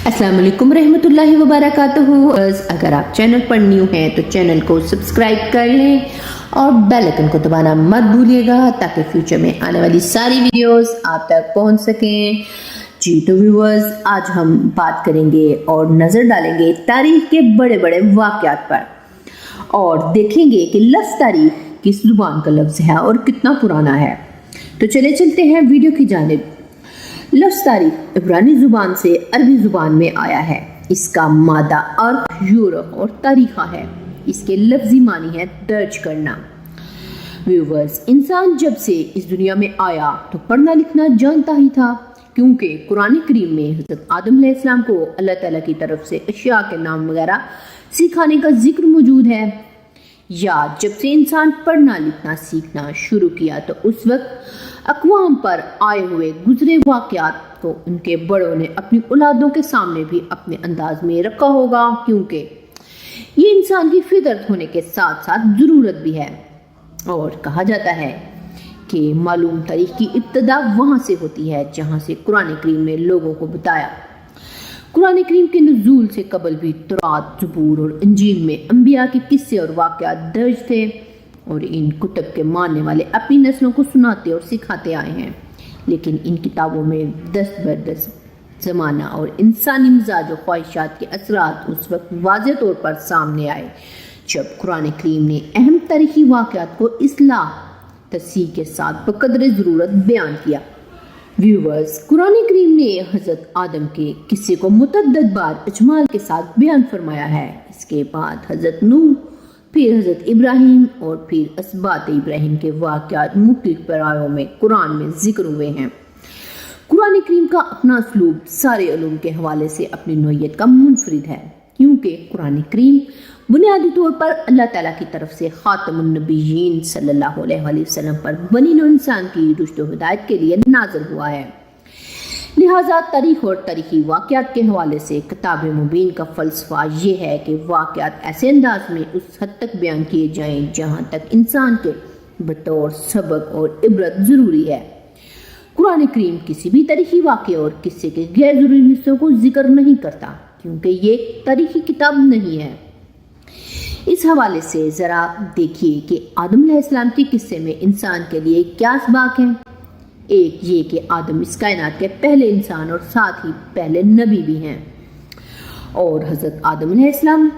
अस्सलाम वालेकुम रहमतुल्लाहि व बरकातुहू। अगर आप चैनल पर न्यू हैं तो चैनल को सब्सक्राइब कर लें और बेल आइकन को दबाना मत भूलिएगा ताकि फ्यूचर में आने वाली सारी वीडियोस आप तक पहुंच सकें। जी तो व्यूअर्स, आज हम बात करेंगे और नज़र डालेंगे तारीख के बड़े बड़े वाक़यात पर और देखेंगे कि लफ्ज़ तारीख किस ज़ुबान का लफ्ज़ है और कितना पुराना है। तो चलते हैं वीडियो की जानिब। लफ्ज़ तारीख इब्रानी ज़ुबान से अरबी ज़ुबान में आया है। इसका मादा अर्क यूरख और तारीख़ा है। इसके लफ्ज़ी मानी है दर्ज करना। व्यूवर्स, इंसान जब से इस दुनिया में आया तो पढ़ना लिखना जानता ही था, क्योंकि कुरान करीम में हज़रत आदम अलैहिस्सलाम को अल्लाह ताला की तरफ से अशिया के नाम वगैरह सिखाने का जिक्र मौजूद है। या जब से इंसान पढ़ना लिखना सीखना शुरू किया तो उस वक्त अक़वाम पर आए हुए गुजरे वाक़यात को उनके बड़ों ने अपनी औलादों के सामने भी अपने अंदाज में रखा होगा, क्योंकि ये इंसान की फितरत होने के साथ साथ ज़रूरत भी है। और कहा जाता है कि मालूम तारीख की इब्तदा वहाँ से होती है जहाँ से कुरान करीम ने लोगों को बताया। कुरान करीम के नुज़ूल से कबल भी तौरात, ज़बूर और इंजील में अंबिया के किस्से और वाक़यात दर्ज थे और इन कुतुब के मानने वाले अपनी नस्लों को सुनाते और सिखाते आए हैं। लेकिन इन किताबों में दस्त बरदस्त ज़माना और इंसानी मिजाज और ख्वाहिशात के असरात उस वक्त वाज़ेह तौर पर सामने आए जब कुरान करीम ने अहम तारीख़ी वाक़यात को इस्लाह तस्हीह के साथ बक़दर ज़रूरत बयान किया। व्यूवर्स, कुरान करीम ने हज़रत आदम के किस्से को मुतअद्दिद बार इजमाल के साथ बयान फरमाया है। इसके बाद हज़रत नूह, फिर हज़रत इब्राहिम और फिर असबात इब्राहिम के वाक़यात मुख्तलिफ पैराओं में कुरान में ज़िक्र हुए हैं। कुरान करीम का अपना उसलूब सारे उलूम के हवाले से अपनी नौइयत का मुनफरिद है, क्योंकि कुरान करीम बुनियादी तौर पर अल्लाह ताला की तरफ से खातमुन नबिय्यीन सल्लल्लाहु अलैहि वसल्लम पर बनी नौ इंसान की रुश्द व हिदायत के लिए नाज़िल हुआ है। लिहाजा तारीख़ और तारीख़ी वाक़यात के हवाले से किताब मुबीन का फ़लसफ़ा ये है कि वाक़यात ऐसे अंदाज में उस हद तक बयान किए जाएँ जहाँ तक इंसान के बतौर सबक और इबरत ज़रूरी है। कुरान करीम किसी भी तारीख़ी वाक़े और किस्से के गैर ज़रूरी हिस्सों को ज़िक्र नहीं करता, क्योंकि ये एक तारीख़ी किताब नहीं है। इस हवाले से ज़रा देखिए कि आदम अलैहिस्सलाम के किस्से में इंसान के लिए क्या असबाक हैं। एक ये कि आदम इस कायनात के पहले इंसान और साथ ही पहले नबी भी हैं, और हज़रत आदम अलैहिस्सलाम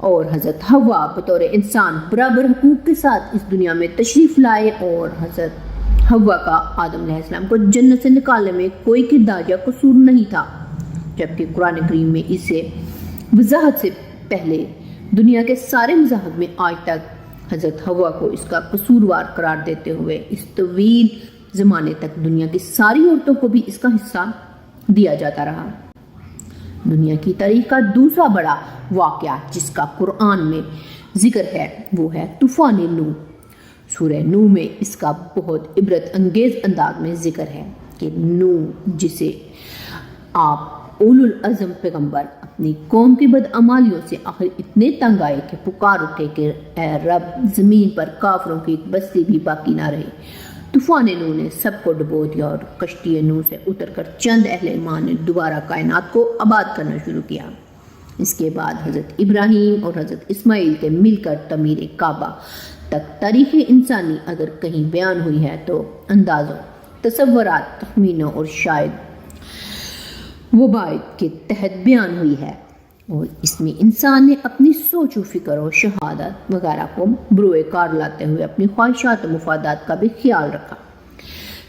और हज़रत हव्वा बतौर इंसान बराबर हुकूक के साथ इस दुनिया में तशरीफ़ लाए, और हज़रत हव्वा का आदम अलैहिस्सलाम को जन्नत से निकालने में कोई किरदार या कसूर नहीं था, जबकि कुरान करीम में इसे वज़ाहत से पहले दुनिया के सारे मज़ाहिब में आज तक हज़रत हव्वा को इसका कसूरवार करार देते हुए इस तवील ज़माने तक दुनिया की सारी औरतों को भी इसका हिस्सा दिया जाता रहा। दुनिया की तारीख़ का दूसरा बड़ा वाक़या जिसका कुरान में ज़िक्र है वो है तूफ़ान नूह। सूरह नूह में इसका बहुत इबरत अंगेज़ अंदाज में ज़िक्र है कि नूह, जिसे आप उलुल अज़म पैगम्बर अपनी कौम की बदअमालियों से आखिर इतने तंग आए कि पुकार उठे कि ऐ रब, ज़मीन पर काफरों की एक बस्ती भी बाकी ना रही। तूफ़ान नूह ने सबको डुबो दिया और कश्ती नूह से उतरकर चंद अहले ईमान ने दोबारा कायनात को आबाद करना शुरू किया। इसके बाद हज़रत इब्राहीम और हज़रत इस्माइल के मिलकर तमीर काबा तक तारीख़ इंसानी अगर कहीं बयान हुई है तो अंदाज़ों, तसव्वुरात, तखमीनों और शायद वबायत के तहत बयान हुई है, और इसमें इंसान ने अपनी सोच व फिक्र और शहादत वगैरह को बरोए कार लाते हुए अपनी ख्वाहिशात और मुफादात का भी ख्याल रखा।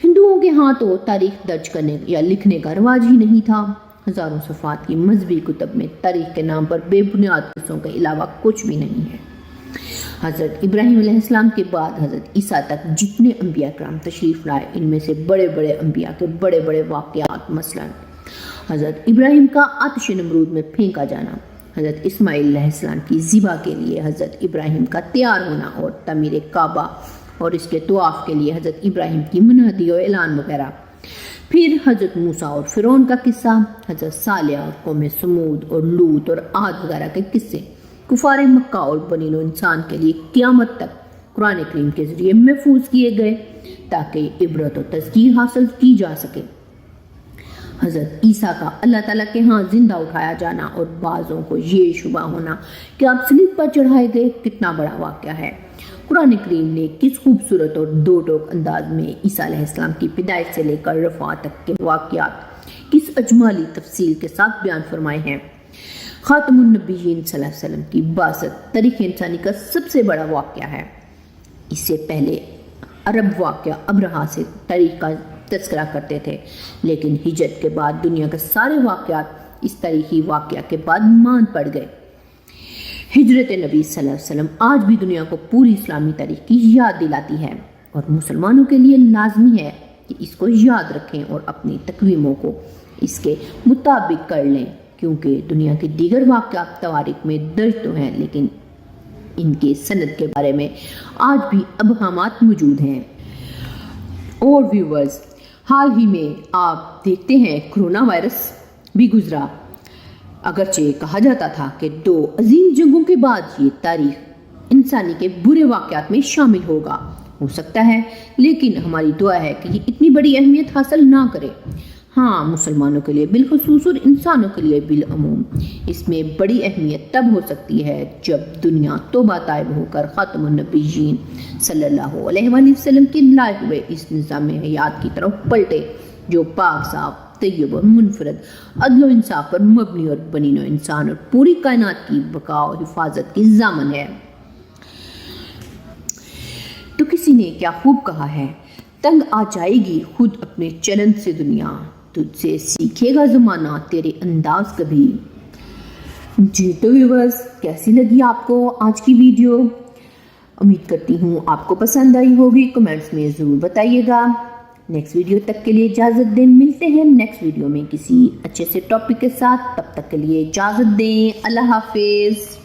हिंदुओं के यहाँ तो तारीख़ दर्ज करने या लिखने का रिवाज ही नहीं था। हज़ारों सफ़ात की मजहबी कुतुब में तारीख़ के नाम पर बेबुनियाद किस्सों के अलावा कुछ भी नहीं है। हज़रत इब्राहीम अलैहिस्सलाम के बाद हज़रत ईसा तक जितने अंबिया कराम तशरीफ़ लाए, इनमें से बड़े बड़े अंबिया के बड़े बड़े वाक़यात, मसलन हज़रत इब्राहीम का आतिश नमरूद में फेंका जाना, हज़रत इस्माइल अलैहिस्सलाम की ज़िबा के लिए हज़रत इब्राहीम का तैयार होना और तमीर काबा और इसके तवाफ़ के लिए हज़रत इब्राहीम की मुनादी और ऐलान वगैरह, फिर हज़रत मूसा और फ़िरौन का किस्सा, हज़रत सालेह और कौम समूद और लूत और आद वगैरह के किस्से कुफार मक्का और बनी नौ इंसान के लिए क़यामत तक कुरान करीम के ज़रिए महफूज किए गए ताकि इबरत और तज़कीर हासिल की जा सके। حضرت عیسیٰ کا اللہ تعالیٰ کے ہاں زندہ اٹھایا جانا اور بعضوں کو یہ شبہ ہونا کہ آپ صلیب پر چڑھائے گئے کتنا بڑا واقعہ ہے۔ قرآن کریم نے کس خوبصورت اور دو ٹوک انداز میں عیسیٰ علیہ السلام کی پیدائش سے لے کر رفعت تک کے واقعات کس اجمالی تفصیل کے ساتھ بیان فرمائے ہیں۔ خاتم النبیین صلی اللہ علیہ وسلم کی بعثت تاریخ انسانی کا سب سے بڑا واقعہ ہے۔ اس سے پہلے عرب واقعہ ابرہا سے تاریخ کا تذکرہ کرتے تھے، لیکن ہجرت کے بعد دنیا کے سارے واقعات اس تاریخی واقعہ کے بعد مان پڑ گئے۔ ہجرت نبی صلی اللہ علیہ وسلم آج بھی دنیا کو پوری اسلامی تاریخ کی یاد دلاتی ہے، اور مسلمانوں کے لیے لازمی ہے کہ اس کو یاد رکھیں اور اپنی تقویموں کو اس کے مطابق کر لیں، کیونکہ دنیا کے دیگر واقعات تواریخ میں درج تو ہیں، لیکن ان کے سند کے بارے میں آج بھی ابہامات موجود ہیں۔ اور ویورز، حال ہی میں آپ دیکھتے ہیں کرونا وائرس بھی گزرا۔ اگرچہ کہا جاتا تھا کہ 2 عظیم جنگوں کے بعد یہ تاریخ انسانی کے برے واقعات میں شامل ہوگا، ہو سکتا ہے، لیکن ہماری دعا ہے کہ یہ اتنی بڑی اہمیت حاصل نہ کرے۔ ہاں، مسلمانوں کے لیے بالخصوص اور انسانوں کے لیے بالعموم اس میں بڑی اہمیت تب ہو سکتی ہے جب دنیا توبہ طائب ہو کر خاتم النبیین صلی اللہ علیہ وآلہ وسلم کے لائے ہوئے اس نظام حیات کی طرف پلٹے جو پاک صاف، طیب اور منفرد، عدل و انصاف پر مبنی اور بنی نوع انسان اور پوری کائنات کی بقا و حفاظت کی ضامن ہے۔ تو کسی نے کیا خوب کہا ہے، تنگ آ جائے گی خود اپنے چلن سے دنیا، تجھ سے سیکھے گا زمانہ تیرے انداز کبھی۔ جی تو ویورز، کیسی لگی آپ کو آج کی ویڈیو؟ امید کرتی ہوں آپ کو پسند آئی ہوگی، کمنٹس میں ضرور بتائیے گا۔ نیکسٹ ویڈیو تک کے لیے اجازت دیں، ملتے ہیں نیکسٹ ویڈیو میں کسی اچھے سے ٹاپک کے ساتھ، تب تک کے لیے اجازت دیں، اللہ حافظ۔